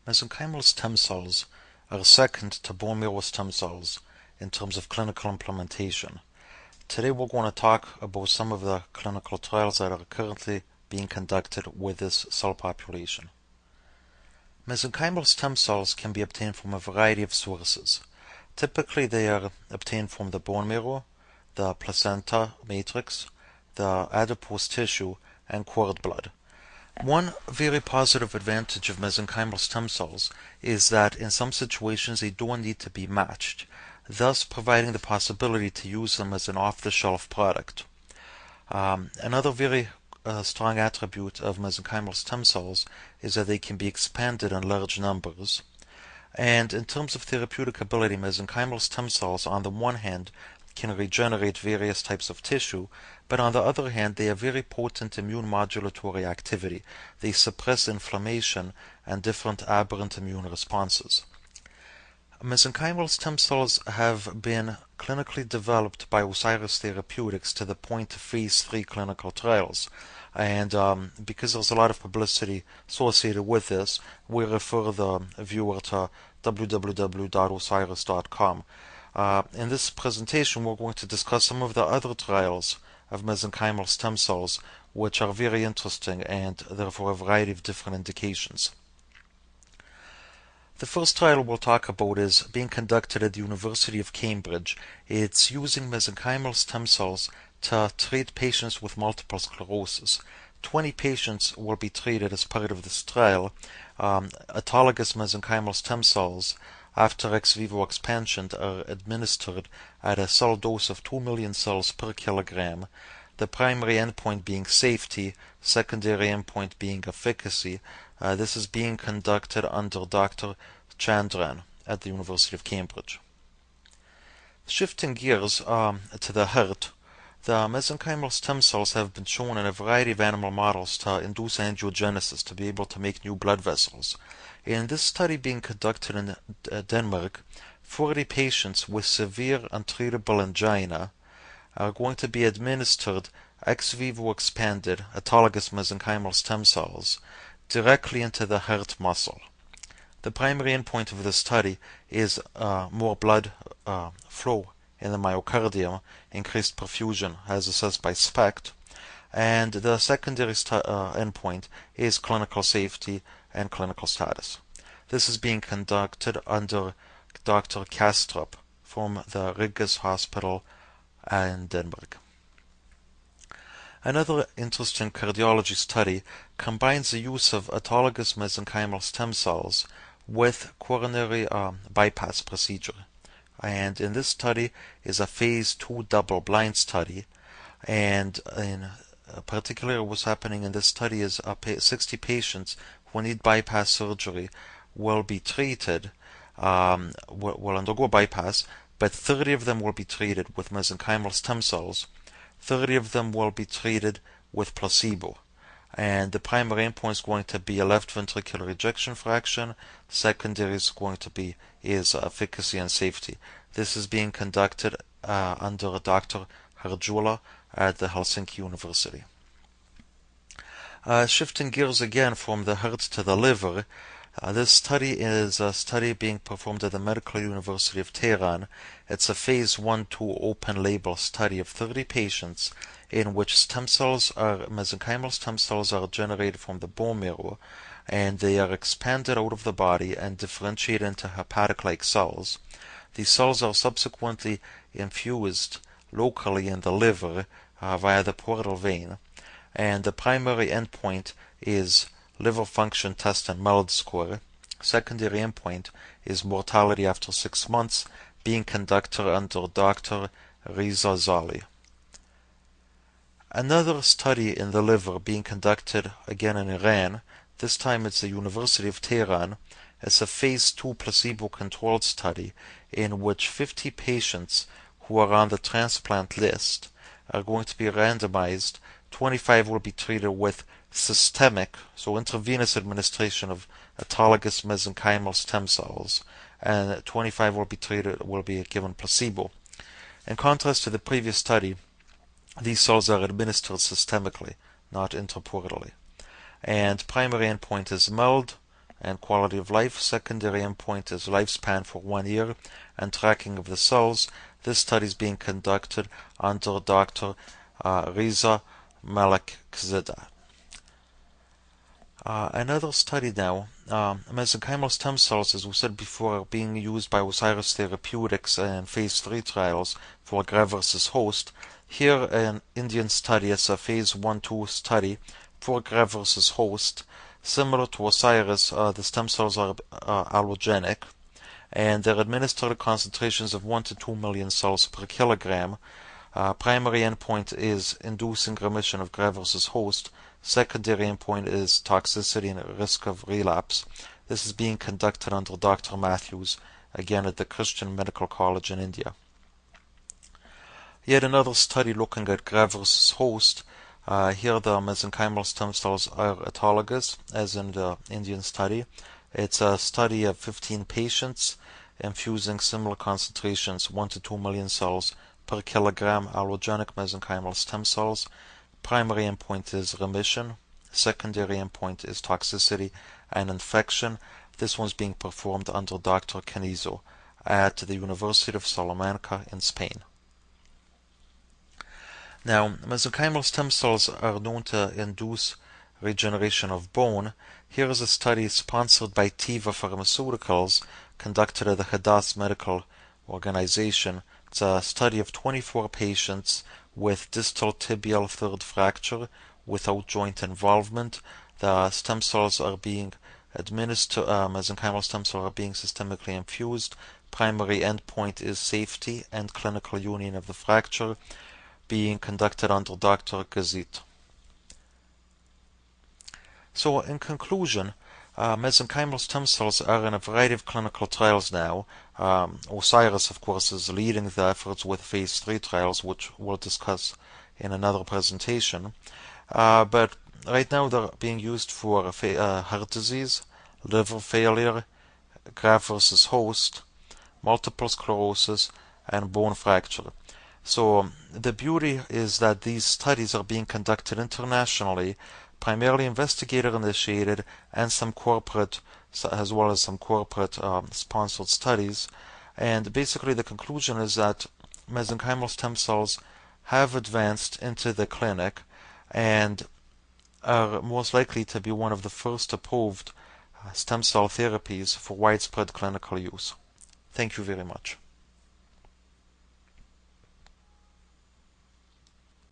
Mesenchymal stem cells are second to bone marrow stem cells in terms of clinical implementation. Today we're going to talk about some of the clinical trials that are currently being conducted with this cell population. Mesenchymal stem cells can be obtained from a variety of sources. Typically they are obtained from the bone marrow, the placenta matrix, the adipose tissue, and cord blood. One very positive advantage of mesenchymal stem cells is that in some situations they don't need to be matched, thus providing the possibility to use them as an off-the-shelf product. Another very strong attribute of mesenchymal stem cells is that they can be expanded in large numbers. And in terms of therapeutic ability, mesenchymal stem cells, on the one hand, can regenerate various types of tissue, but on the other hand, they have very potent immune modulatory activity. They suppress inflammation and different aberrant immune responses. Mesenchymal stem cells have been clinically developed by Osiris Therapeutics to the point of phase 3 clinical trials. And because there's a lot of publicity associated with this, we refer the viewer to www.osiris.com. In this presentation, we're going to discuss some of the other trials of mesenchymal stem cells, which are very interesting and therefore a variety of different indications. The first trial we'll talk about is being conducted at the University of Cambridge. It's using mesenchymal stem cells to treat patients with multiple sclerosis. 20 patients will be treated as part of this trial. Autologous mesenchymal stem cells after ex vivo expansion are administered at a cell dose of 2 million cells per kilogram. The primary endpoint being safety, secondary endpoint being efficacy. This is being conducted under Dr. Chandran at the University of Cambridge. Shifting gears to the heart, the mesenchymal stem cells have been shown in a variety of animal models to induce angiogenesis, to be able to make new blood vessels. In this study being conducted in Denmark, 40 patients with severe untreatable angina are going to be administered ex vivo expanded autologous mesenchymal stem cells directly into the heart muscle. The primary endpoint of this study is more blood flow in the myocardium, increased perfusion as assessed by SPECT, and the secondary endpoint is clinical safety and clinical status. This is being conducted under Dr. Kastrup from the Rigas Hospital in Denmark. Another interesting cardiology study combines the use of autologous mesenchymal stem cells with coronary bypass procedure. And in this study is a phase 2 double-blind study, and in particular what's happening in this study is 60 patients who need bypass surgery will be treated, will undergo bypass, but 30 of them will be treated with mesenchymal stem cells, 30 of them will be treated with placebo. And the primary endpoint is going to be a left ventricular ejection fraction. Secondary is going to be efficacy and safety. This is being conducted under Dr. Harjula at the Helsinki University. Shifting gears again from the heart to the liver, this study is a study being performed at the Medical University of Tehran. It's a phase 1-2 open label study of 30 patients in which mesenchymal stem cells are generated from the bone marrow, and they are expanded out of the body and differentiated into hepatic-like cells. These cells are subsequently infused locally in the liver via the portal vein, and the primary endpoint is liver function test and MELD score. Secondary endpoint is mortality after 6 months, being conducted under Dr. Riza Zali. Another study in the liver being conducted again in Iran, this time it's the University of Tehran. It's a phase 2 placebo-controlled study in which 50 patients who are on the transplant list are going to be randomized. 25 will be treated with systemic, so intravenous administration of autologous mesenchymal stem cells, and 25 will be given placebo. In contrast to the previous study, these cells are administered systemically, not intraportally. And primary endpoint is MELD, and quality of life. Secondary endpoint is lifespan for 1 year and tracking of the cells. This study is being conducted under Dr. Riza Malekzada. Another study now, mesenchymal stem cells, as we said before, are being used by Osiris Therapeutics in phase 3 trials for graft versus host. Here, an Indian study is a phase 1-2 study for graft versus host. Similar to Osiris, the stem cells are allogenic, and they're administered at concentrations of 1 to 2 million cells per kilogram. Primary endpoint is inducing remission of graft versus host. Secondary endpoint is toxicity and risk of relapse. This is being conducted under Dr. Matthews, again at the Christian Medical College in India. Yet another study looking at graft versus host. Here the mesenchymal stem cells are autologous, as in the Indian study. It's a study of 15 patients infusing similar concentrations, 1 to 2 million cells per kilogram allogenic mesenchymal stem cells. Primary endpoint is remission. Secondary endpoint is toxicity and infection. This one's being performed under Dr. Canizo at the University of Salamanca in Spain. Now, mesenchymal stem cells are known to induce regeneration of bone. Here is a study sponsored by Teva Pharmaceuticals, conducted at the Hadass Medical Organization. It's a study of 24 patients with distal tibial third fracture without joint involvement. The stem cells are being administered, mesenchymal stem cells are being systemically infused. Primary endpoint is safety and clinical union of the fracture, being conducted under Dr. Balzitt. So, in conclusion, mesenchymal stem cells are in a variety of clinical trials now. Osiris, of course, is leading the efforts with phase 3 trials, which we'll discuss in another presentation. But right now they're being used for heart disease, liver failure, graft versus host, multiple sclerosis, and bone fracture. So the beauty is that these studies are being conducted internationally, primarily investigator-initiated, and some corporate, as well as some corporate sponsored studies. And basically the conclusion is that mesenchymal stem cells have advanced into the clinic and are most likely to be one of the first approved stem cell therapies for widespread clinical use. Thank you very much.